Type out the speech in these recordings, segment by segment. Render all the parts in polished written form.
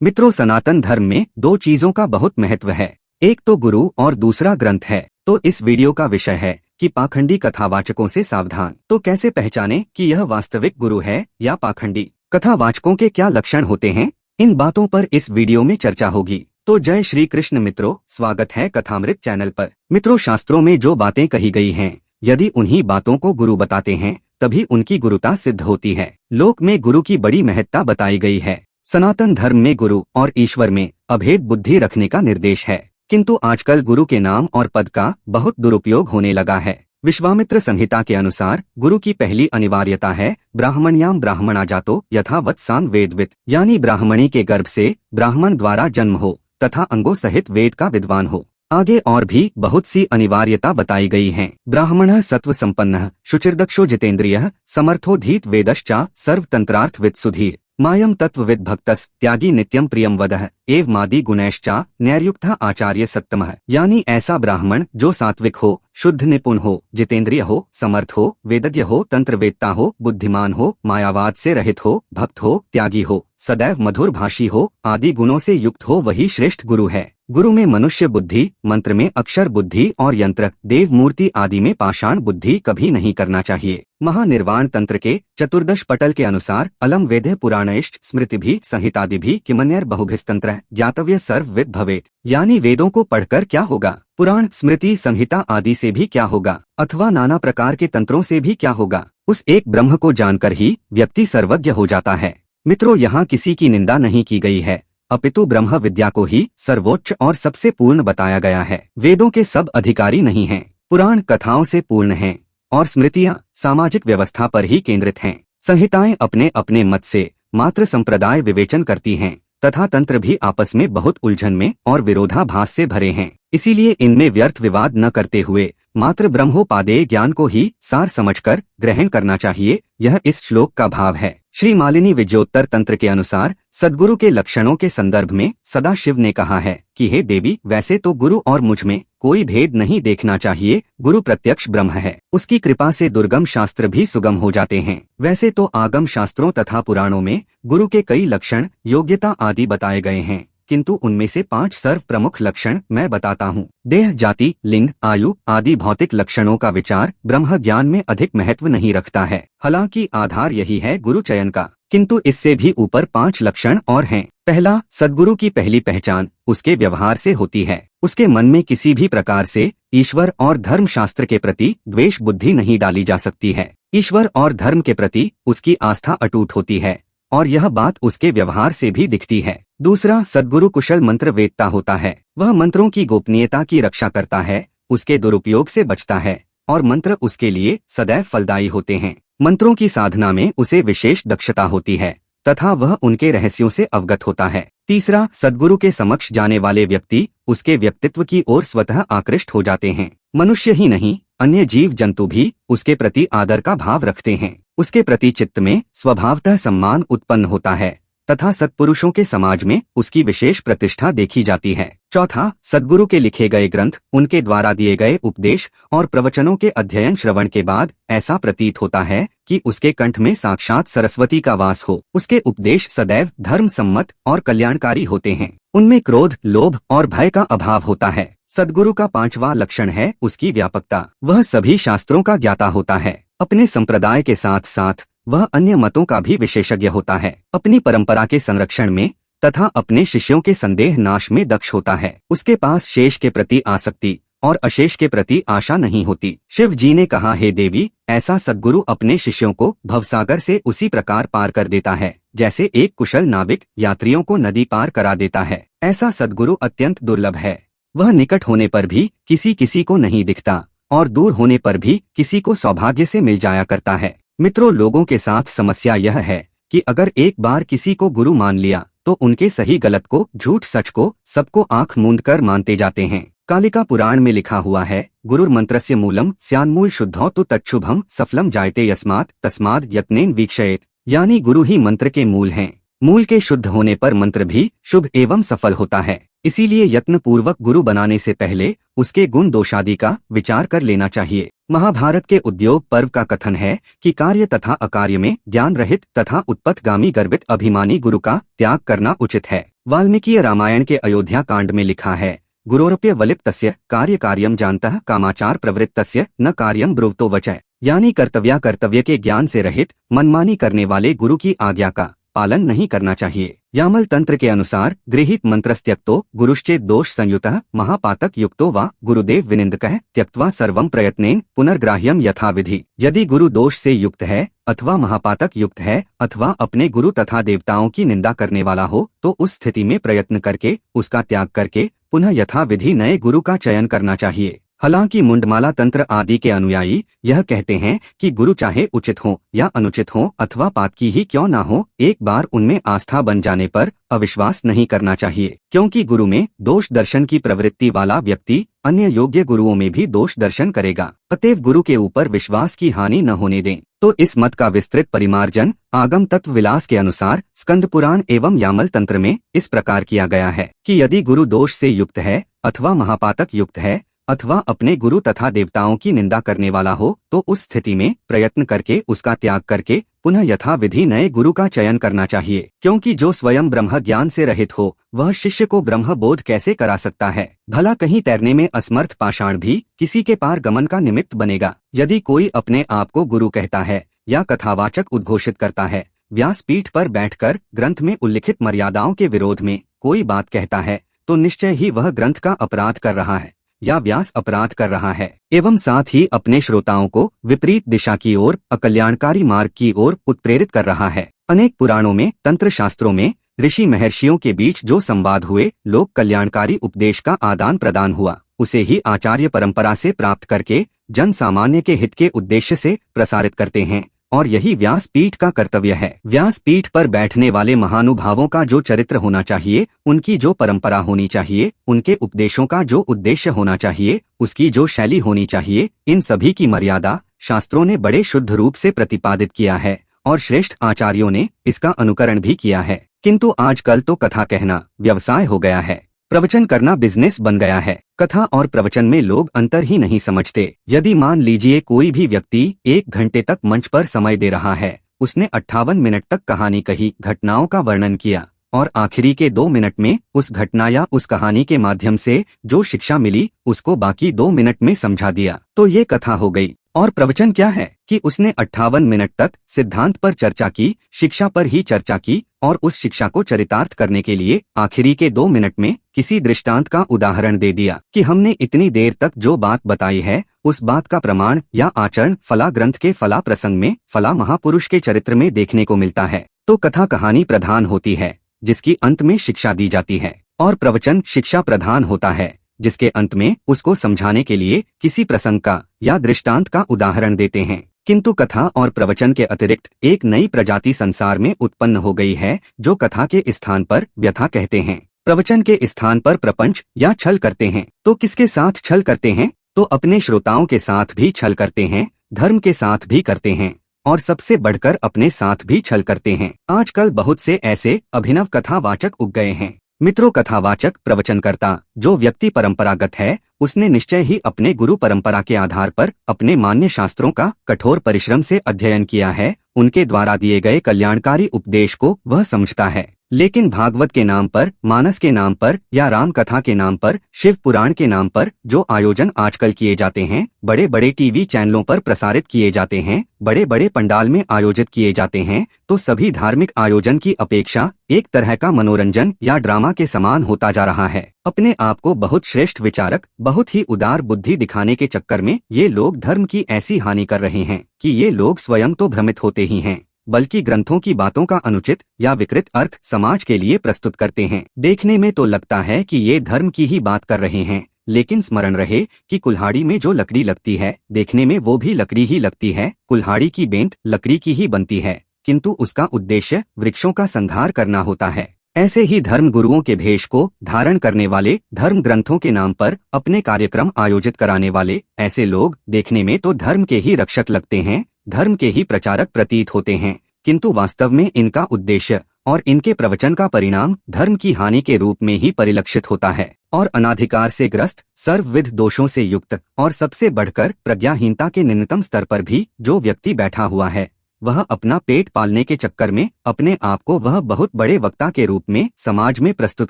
मित्रों, सनातन धर्म में दो चीजों का बहुत महत्व है। एक तो गुरु और दूसरा ग्रंथ है। तो इस वीडियो का विषय है कि पाखंडी कथावाचकों से सावधान। तो कैसे पहचानें कि यह वास्तविक गुरु है या पाखंडी? कथावाचकों के क्या लक्षण होते हैं? इन बातों पर इस वीडियो में चर्चा होगी। तो जय श्री कृष्ण मित्रों, स्वागत है कथामृत चैनल पर। मित्रों, शास्त्रों में जो बातें कही गई हैं, यदि उन्हीं बातों को गुरु बताते हैं तभी उनकी गुरुता सिद्ध होती है। लोक में गुरु की बड़ी महत्ता बताई गई है। सनातन धर्म में गुरु और ईश्वर में अभेद बुद्धि रखने का निर्देश है, किंतु आजकल गुरु के नाम और पद का बहुत दुरुपयोग होने लगा है। विश्वामित्र संहिता के अनुसार गुरु की पहली अनिवार्यता है ब्राह्मण्याम ब्राह्मणा जातो यथा वत्सांग वेदवित्, यानी ब्राह्मणी के गर्भ से ब्राह्मण द्वारा जन्म हो तथा अंगों सहित वेद का विद्वान हो। आगे और भी बहुत सी अनिवार्यता बताई गई हैं। ब्राह्मणः सत्व संपन्नः शुचिर्दक्षो जितेन्द्रियः समर्थो धीत वेदश्चा सर्वतंत्रार्थवित् सुधीर मायम तत्वविद भक्तस् त्यागी नित्यम प्रियम वदः एव मादि गुणैश्चा न्यायुक्तः आचार्य सत्तमः, यानी ऐसा ब्राह्मण जो सात्विक हो, शुद्ध निपुण हो, जितेंद्रिय हो, समर्थ हो, वेदज्ञ हो, तंत्रवेत्ता हो, बुद्धिमान हो, मायावाद से रहित हो, भक्त हो, त्यागी हो, सदैव मधुर भाषी हो, आदि गुणों से युक्त हो, वही श्रेष्ठ गुरु है। गुरु में मनुष्य बुद्धि, मंत्र में अक्षर बुद्धि और यंत्र, देव मूर्ति आदि में पाषाण बुद्धि कभी नहीं करना चाहिए। महानिर्वाण तंत्र के चतुर्दश पटल के अनुसार अलम वेद पुराणैश्च स्मृतिभिः संहितादिभिः किमन्यर बहुभिस्तंत्र ज्ञातव्य सर्वविद भवेत्, यानी वेदों को पढ़कर क्या होगा, पुराण स्मृति संहिता आदि से भी क्या होगा, अथवा नाना प्रकार के तंत्रों से भी क्या होगा, उस एक ब्रह्म को जानकर ही व्यक्ति सर्वज्ञ हो जाता है। मित्रों, यहाँ किसी की निंदा नहीं की गई है, अपितु ब्रह्म विद्या को ही सर्वोच्च और सबसे पूर्ण बताया गया है। वेदों के सब अधिकारी नहीं हैं, पुराण कथाओं से पूर्ण हैं और स्मृतियां सामाजिक व्यवस्था पर ही केंद्रित हैं। संहिताएं अपने अपने मत से मात्र संप्रदाय विवेचन करती हैं तथा तंत्र भी आपस में बहुत उलझन में और विरोधाभास से भरे हैं। इसीलिए इनमें व्यर्थ विवाद न करते हुए मात्र ब्रह्मोपादेय ज्ञान को ही सार समझकर ग्रहण करना चाहिए। यह इस श्लोक का भाव है। श्री मालिनी विजयोत्तर तंत्र के अनुसार सद्गुरु के लक्षणों के संदर्भ में सदाशिव ने कहा है कि हे देवी, वैसे तो गुरु और मुझ में कोई भेद नहीं देखना चाहिए। गुरु प्रत्यक्ष ब्रह्म है, उसकी कृपा से दुर्गम शास्त्र भी सुगम हो जाते हैं। वैसे तो आगम शास्त्रों तथा पुराणों में गुरु के कई लक्षण, योग्यता आदि बताए गए हैं, किंतु उनमें से 5 सर्व प्रमुख लक्षण मैं बताता हूँ। देह, जाति, लिंग, आयु आदि भौतिक लक्षणों का विचार ब्रह्म ज्ञान में अधिक महत्व नहीं रखता है। हालांकि आधार यही है गुरु चयन का, किंतु इससे भी ऊपर 5 लक्षण और हैं। पहला, सद्गुरु की पहली पहचान उसके व्यवहार से होती है। उसके मन में किसी भी प्रकार से ईश्वर और धर्म शास्त्र के प्रति द्वेष बुद्धि नहीं डाली जा सकती है। ईश्वर और धर्म के प्रति उसकी आस्था अटूट होती है और यह बात उसके व्यवहार से भी दिखती है। दूसरा, सद्गुरु कुशल मंत्र वेत्ता होता है। वह मंत्रों की गोपनीयता की रक्षा करता है, उसके दुरुपयोग से बचता है और मंत्र उसके लिए सदैव फलदायी होते हैं। मंत्रों की साधना में उसे विशेष दक्षता होती है तथा वह उनके रहस्यों से अवगत होता है। तीसरा, सद्गुरु के समक्ष जाने वाले व्यक्ति उसके व्यक्तित्व की ओर स्वतः आकृष्ट हो जाते हैं। मनुष्य ही नहीं, अन्य जीव जंतु भी उसके प्रति आदर का भाव रखते हैं। उसके प्रति चित्त में स्वभावतः सम्मान उत्पन्न होता है तथा सत्पुरुषों के समाज में उसकी विशेष प्रतिष्ठा देखी जाती है। चौथा, सद्गुरु के लिखे गए ग्रंथ, उनके द्वारा दिए गए उपदेश और प्रवचनों के अध्ययन श्रवण के बाद ऐसा प्रतीत होता है कि उसके कंठ में साक्षात सरस्वती का वास हो। उसके उपदेश सदैव धर्म सम्मत और कल्याणकारी होते हैं। उनमें क्रोध, लोभ और भय का अभाव होता है। सद्गुरु का 5वां लक्षण है उसकी व्यापकता। वह सभी शास्त्रों का ज्ञाता होता है। अपने संप्रदाय के साथ साथ वह अन्य मतों का भी विशेषज्ञ होता है। अपनी परंपरा के संरक्षण में तथा अपने शिष्यों के संदेह नाश में दक्ष होता है। उसके पास शेष के प्रति आसक्ति और अशेष के प्रति आशा नहीं होती। शिव जी ने कहा, हे देवी, ऐसा सद्गुरु अपने शिष्यों को भवसागर से उसी प्रकार पार कर देता है जैसे एक कुशल नाविक यात्रियों को नदी पार करा देता है। ऐसा सद्गुरु अत्यंत दुर्लभ है। वह निकट होने पर भी किसी किसी को नहीं दिखता और दूर होने पर भी किसी को सौभाग्य से मिल जाया करता है। मित्रों, लोगों के साथ समस्या यह है कि अगर एक बार किसी को गुरु मान लिया तो उनके सही गलत को, झूठ सच को, सबको आंख मूंद कर मानते जाते हैं। कालिका पुराण में लिखा हुआ है, गुरुर्मंत्रस्य मूलम स्यान्मूल शुद्धौ तु तच्छुभम सफलम जायते यस्मात् तस्माद् यत्नेन वीक्षयेत्, यानी गुरु ही मंत्र के मूल हैं। मूल के शुद्ध होने पर मंत्र भी शुभ एवं सफल होता है। इसीलिए यत्न पूर्वक गुरु बनाने से पहले उसके गुण दोषादि का विचार कर लेना चाहिए। महाभारत के उद्योग पर्व का कथन है कि कार्य तथा अकार्य में ज्ञान रहित तथा उत्पथगामी गर्वित अभिमानी गुरु का त्याग करना उचित है। वाल्मीकि रामायण के अयोध्या कांड में लिखा है, गुरोरप्य वलिप्तस्य कार्य कार्यम जानतः कामाचार प्रवृत्तस्य न कार्यम ब्रुवतो वचः। यानी कर्तव्य के ज्ञान से रहित मनमानी करने वाले गुरु की आज्ञा का पालन नहीं करना चाहिए। यामल तंत्र के अनुसार गृहीत मंत्रस्त्यक्तो गुरुश्चेत दोष संयुतः महापातक युक्तो वा गुरुदेव विनिंदकः त्यक्त्वा सर्वं प्रयत्नेन पुनर्ग्राह्यम यथाविधि। यदि गुरु दोष से युक्त है अथवा महापातक युक्त है अथवा अपने गुरु तथा देवताओं की निंदा करने वाला हो तो उस स्थिति में प्रयत्न करके उसका त्याग करके पुनः यथाविधि नए गुरु का चयन करना चाहिए। हालांकि मुंडमाला तंत्र आदि के अनुयायी यह कहते हैं कि गुरु चाहे उचित हो या अनुचित हो अथवा पातकी ही क्यों ना हो, एक बार उनमें आस्था बन जाने पर अविश्वास नहीं करना चाहिए, क्योंकि गुरु में दोष दर्शन की प्रवृत्ति वाला व्यक्ति अन्य योग्य गुरुओं में भी दोष दर्शन करेगा। अतएव गुरु के ऊपर विश्वास की हानि न होने दें। तो इस मत का विस्तृत परिमार्जन आगम तत्व विलास के अनुसार स्कंद पुराण एवं यामल तंत्र में इस प्रकार किया गया है कि यदि गुरु दोष से युक्त है अथवा महापातक युक्त है अथवा अपने गुरु तथा देवताओं की निंदा करने वाला हो तो उस स्थिति में प्रयत्न करके उसका त्याग करके पुनः यथाविधि नए गुरु का चयन करना चाहिए, क्योंकि जो स्वयं ब्रह्म ज्ञान से रहित हो वह शिष्य को ब्रह्म बोध कैसे करा सकता है। भला कहीं तैरने में असमर्थ पाषाण भी किसी के पार गमन का निमित्त बनेगा। यदि कोई अपने आप को गुरु कहता है या कथावाचक उद्घोषित करता है, व्यासपीठ पर बैठकर ग्रंथ में उल्लिखित मर्यादाओं के विरोध में कोई बात कहता है, तो निश्चय ही वह ग्रंथ का अपराध कर रहा है या व्यास अपराध कर रहा है, एवं साथ ही अपने श्रोताओं को विपरीत दिशा की ओर अकल्याणकारी मार्ग की ओर उत्प्रेरित कर रहा है। अनेक पुराणों में, तंत्र शास्त्रों में ऋषि महर्षियों के बीच जो संवाद हुए, लोक कल्याणकारी उपदेश का आदान प्रदान हुआ, उसे ही आचार्य परंपरा से प्राप्त करके जन सामान्य के हित के उद्देश्य से प्रसारित करते हैं, और यही व्यासपीठ का कर्तव्य है। व्यासपीठ पर बैठने वाले महानुभावों का जो चरित्र होना चाहिए, उनकी जो परंपरा होनी चाहिए, उनके उपदेशों का जो उद्देश्य होना चाहिए, उसकी जो शैली होनी चाहिए, इन सभी की मर्यादा शास्त्रों ने बड़े शुद्ध रूप से प्रतिपादित किया है और श्रेष्ठ आचार्यों ने इसका अनुकरण भी किया है। किंतु आजकल तो कथा कहना व्यवसाय हो गया है, प्रवचन करना बिजनेस बन गया है। कथा और प्रवचन में लोग अंतर ही नहीं समझते। यदि मान लीजिए कोई भी व्यक्ति 1 घंटे तक मंच पर समय दे रहा है, उसने 58 मिनट तक कहानी कही, घटनाओं का वर्णन किया और आखिरी के 2 मिनट में उस घटना या उस कहानी के माध्यम से जो शिक्षा मिली उसको बाकी 2 मिनट में समझा दिया, तो ये कथा हो गई। और प्रवचन क्या है कि उसने 58 मिनट तक सिद्धांत पर चर्चा की, शिक्षा पर ही चर्चा की और उस शिक्षा को चरितार्थ करने के लिए आखिरी के 2 मिनट में किसी दृष्टांत का उदाहरण दे दिया कि हमने इतनी देर तक जो बात बताई है उस बात का प्रमाण या आचरण फला ग्रंथ के फला प्रसंग में फला महापुरुष के चरित्र में देखने को मिलता है। तो कथा कहानी प्रधान होती है जिसकी अंत में शिक्षा दी जाती है, और प्रवचन शिक्षा प्रधान होता है जिसके अंत में उसको समझाने के लिए किसी प्रसंग का या दृष्टांत का उदाहरण देते हैं। किंतु कथा और प्रवचन के अतिरिक्त एक नई प्रजाति संसार में उत्पन्न हो गई है, जो कथा के स्थान पर व्यथा कहते हैं, प्रवचन के स्थान पर प्रपंच या छल करते हैं। तो किसके साथ छल करते हैं? तो अपने श्रोताओं के साथ भी छल करते हैं, धर्म के साथ भी करते हैं और सबसे बढ़कर अपने साथ भी छल करते हैं। आजकल बहुत से ऐसे अभिनव कथावाचक उग गए हैं। मित्रों, कथावाचक प्रवचनकर्ता जो व्यक्ति परंपरागत है, उसने निश्चय ही अपने गुरु परंपरा के आधार पर अपने मान्य शास्त्रों का कठोर परिश्रम से अध्ययन किया है। उनके द्वारा दिए गए कल्याणकारी उपदेश को वह समझता है। लेकिन भागवत के नाम पर, मानस के नाम पर या राम कथा के नाम पर, शिव पुराण के नाम पर जो आयोजन आजकल किए जाते हैं, बड़े बड़े टीवी चैनलों पर प्रसारित किए जाते हैं, बड़े बड़े पंडाल में आयोजित किए जाते हैं, तो सभी धार्मिक आयोजन की अपेक्षा एक तरह का मनोरंजन या ड्रामा के समान होता जा रहा है। अपने आप को बहुत श्रेष्ठ विचारक, बहुत ही उदार बुद्धि दिखाने के चक्कर में ये लोग धर्म की ऐसी हानि कर रहे हैं कि ये लोग स्वयं तो भ्रमित होते ही हैं, बल्कि ग्रंथों की बातों का अनुचित या विकृत अर्थ समाज के लिए प्रस्तुत करते हैं। देखने में तो लगता है कि ये धर्म की ही बात कर रहे हैं, लेकिन स्मरण रहे कि कुल्हाड़ी में जो लकड़ी लगती है, देखने में वो भी लकड़ी ही लगती है। कुल्हाड़ी की बेंत लकड़ी की ही बनती है, किंतु उसका उद्देश्य वृक्षों का संहार करना होता है। ऐसे ही धर्म गुरुओं के भेष को धारण करने वाले, धर्म ग्रंथों के नाम पर अपने कार्यक्रम आयोजित कराने वाले ऐसे लोग देखने में तो धर्म के ही रक्षक लगते हैं, धर्म के ही प्रचारक प्रतीत होते हैं, किंतु वास्तव में इनका उद्देश्य और इनके प्रवचन का परिणाम धर्म की हानि के रूप में ही परिलक्षित होता है और अनाधिकार से ग्रस्त, सर्वविध दोषों से युक्त और सबसे बढ़कर प्रज्ञाहीनता के निम्नतम स्तर पर भी जो व्यक्ति बैठा हुआ है, वह अपना पेट पालने के चक्कर में अपने आप को वह बहुत बड़े वक्ता के रूप में समाज में प्रस्तुत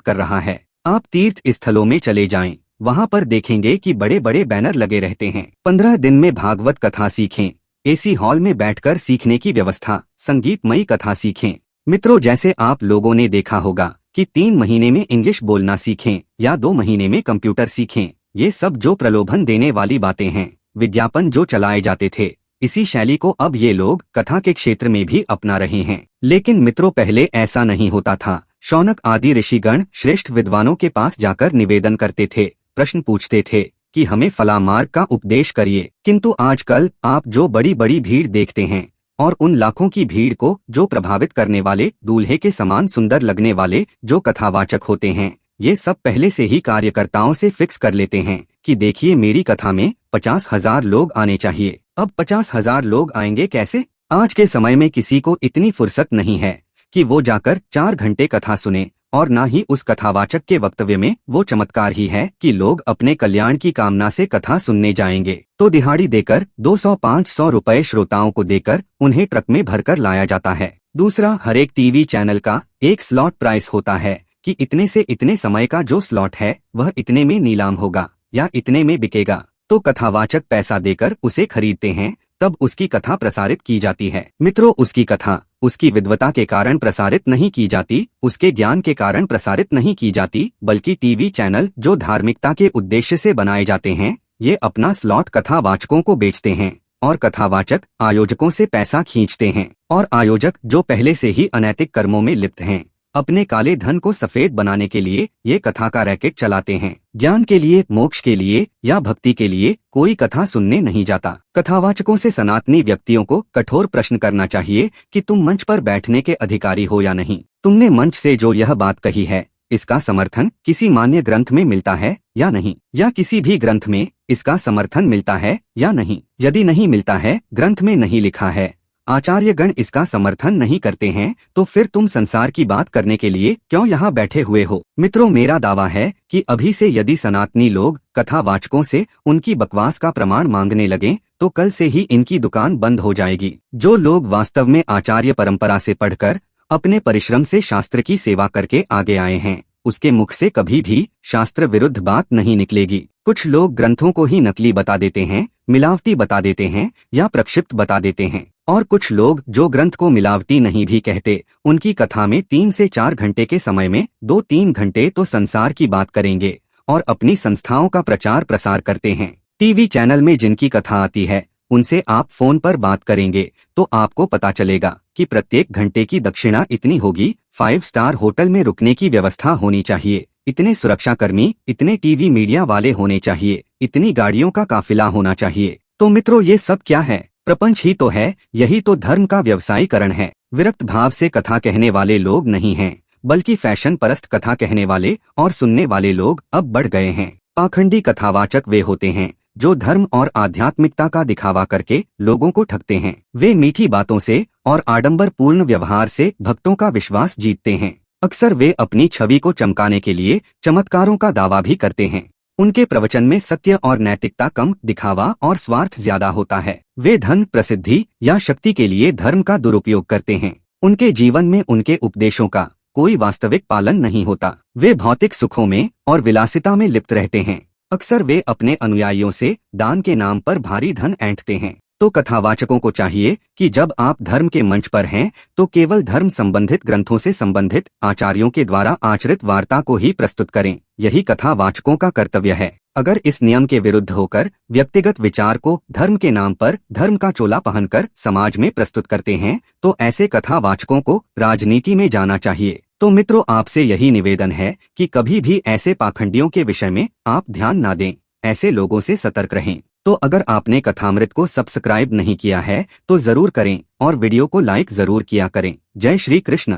कर रहा है। आप तीर्थ स्थलों में चले जाएं, वहां पर देखेंगे कि बड़े बड़े बैनर लगे रहते हैं। 15 दिन में भागवत कथा सीखें, एसी हॉल में बैठकर सीखने की व्यवस्था, संगीतमयी कथा सीखें। मित्रों, जैसे आप लोगों ने देखा होगा कि 3 महीने में इंग्लिश बोलना सीखें या 2 महीने में कंप्यूटर सीखें, ये सब जो प्रलोभन देने वाली बातें हैं, विज्ञापन जो चलाए जाते थे, इसी शैली को अब ये लोग कथा के क्षेत्र में भी अपना रहे हैं। लेकिन मित्रों, पहले ऐसा नहीं होता था। शौनक आदि ऋषिगण श्रेष्ठ विद्वानों के पास जाकर निवेदन करते थे, प्रश्न पूछते थे कि हमें फला मार्ग का उपदेश करिए। किंतु आजकल आप जो बड़ी बड़ी भीड़ देखते हैं और उन लाखों की भीड़ को जो प्रभावित करने वाले, दूल्हे के समान सुंदर लगने वाले जो कथावाचक होते हैं, ये सब पहले से ही कार्यकर्ताओं से फिक्स कर लेते हैं कि देखिए मेरी कथा में 50,000 लोग आने चाहिए। अब 50,000 लोग आएंगे कैसे? आज के समय में किसी को इतनी फुर्सत नहीं है कि वो जाकर 4 घंटे कथा सुने, और ना ही उस कथावाचक के वक्तव्य में वो चमत्कार ही है कि लोग अपने कल्याण की कामना से कथा सुनने जाएंगे तो दिहाड़ी देकर 200-500 रुपए श्रोताओं को देकर उन्हें ट्रक में भरकर लाया जाता है। दूसरा, हर एक टीवी चैनल का एक स्लॉट प्राइस होता है कि इतने से इतने समय का जो स्लॉट है वह इतने में नीलाम होगा या इतने में बिकेगा, तो कथावाचक पैसा देकर उसे खरीदते हैं, तब उसकी कथा प्रसारित की जाती है। मित्रों, उसकी कथा उसकी विद्वता के कारण प्रसारित नहीं की जाती, उसके ज्ञान के कारण प्रसारित नहीं की जाती, बल्कि टीवी चैनल जो धार्मिकता के उद्देश्य से बनाए जाते हैं, ये अपना स्लॉट कथावाचकों को बेचते हैं और कथावाचक आयोजकों से पैसा खींचते हैं, और आयोजक जो पहले से ही अनैतिक कर्मों में लिप्त हैं, अपने काले धन को सफेद बनाने के लिए ये कथा का रैकेट चलाते हैं। ज्ञान के लिए, मोक्ष के लिए या भक्ति के लिए कोई कथा सुनने नहीं जाता। कथावाचकों से सनातनी व्यक्तियों को कठोर प्रश्न करना चाहिए कि तुम मंच पर बैठने के अधिकारी हो या नहीं। तुमने मंच से जो यह बात कही है, इसका समर्थन किसी मान्य ग्रंथ में मिलता है या नहीं, या किसी भी ग्रंथ में इसका समर्थन मिलता है या नहीं। यदि नहीं मिलता है, ग्रंथ में नहीं लिखा है, आचार्यगण इसका समर्थन नहीं करते हैं, तो फिर तुम संसार की बात करने के लिए क्यों यहाँ बैठे हुए हो? मित्रों, मेरा दावा है कि अभी से यदि सनातनी लोग कथावाचकों से उनकी बकवास का प्रमाण मांगने लगें, तो कल से ही इनकी दुकान बंद हो जाएगी। जो लोग वास्तव में आचार्य परंपरा से पढ़कर अपने परिश्रम से शास्त्र की सेवा करके आगे आए हैं, उसके मुख से कभी भी शास्त्र विरुद्ध बात नहीं निकलेगी। कुछ लोग ग्रंथों को ही नकली बता देते हैं, मिलावटी बता देते हैं या प्रक्षिप्त बता देते हैं, और कुछ लोग जो ग्रंथ को मिलावटी नहीं भी कहते, उनकी कथा में 3 से 4 घंटे के समय में 2-3 घंटे तो संसार की बात करेंगे और अपनी संस्थाओं का प्रचार प्रसार करते हैं। टीवी चैनल में जिनकी कथा आती है, उनसे आप फोन पर बात करेंगे तो आपको पता चलेगा कि प्रत्येक घंटे की दक्षिणा इतनी होगी, 5 स्टार होटल में रुकने की व्यवस्था होनी चाहिए, इतने सुरक्षाकर्मी, इतने टीवी मीडिया वाले होने चाहिए, इतनी गाड़ियों का काफिला होना चाहिए। तो मित्रों, ये सब क्या है? प्रपंच ही तो है। यही तो धर्म का व्यवसायीकरण है। विरक्त भाव से कथा कहने वाले लोग नहीं हैं, बल्कि फैशन परस्त कथा कहने वाले और सुनने वाले लोग अब बढ़ गए हैं। पाखंडी कथावाचक वे होते हैं जो धर्म और आध्यात्मिकता का दिखावा करके लोगों को ठगते हैं। वे मीठी बातों से और आडंबर पूर्ण व्यवहार से भक्तों का विश्वास जीतते हैं। अक्सर वे अपनी छवि को चमकाने के लिए चमत्कारों का दावा भी करते हैं। उनके प्रवचन में सत्य और नैतिकता कम, दिखावा और स्वार्थ ज्यादा होता है। वे धन, प्रसिद्धि या शक्ति के लिए धर्म का दुरुपयोग करते हैं। उनके जीवन में उनके उपदेशों का कोई वास्तविक पालन नहीं होता। वे भौतिक सुखों में और विलासिता में लिप्त रहते हैं। अक्सर वे अपने अनुयायियों से दान के नाम पर भारी धन ऐंठते हैं। तो कथावाचकों को चाहिए कि जब आप धर्म के मंच पर हैं, तो केवल धर्म संबंधित ग्रंथों से संबंधित आचार्यों के द्वारा आचरित वार्ता को ही प्रस्तुत करें। यही कथावाचकों का कर्तव्य है। अगर इस नियम के विरुद्ध होकर व्यक्तिगत विचार को धर्म के नाम पर धर्म का चोला पहनकर समाज में प्रस्तुत करते हैं, तो ऐसे कथावाचकों को राजनीति में जाना चाहिए। तो मित्रों, आपसे यही निवेदन है कि कभी भी ऐसे पाखंडियों के विषय में आप ध्यान ना दें। ऐसे लोगों से सतर्क रहें। तो अगर आपने कथामृत को सब्सक्राइब नहीं किया है तो जरूर करें और वीडियो को लाइक जरूर किया करें। जय श्री कृष्ण।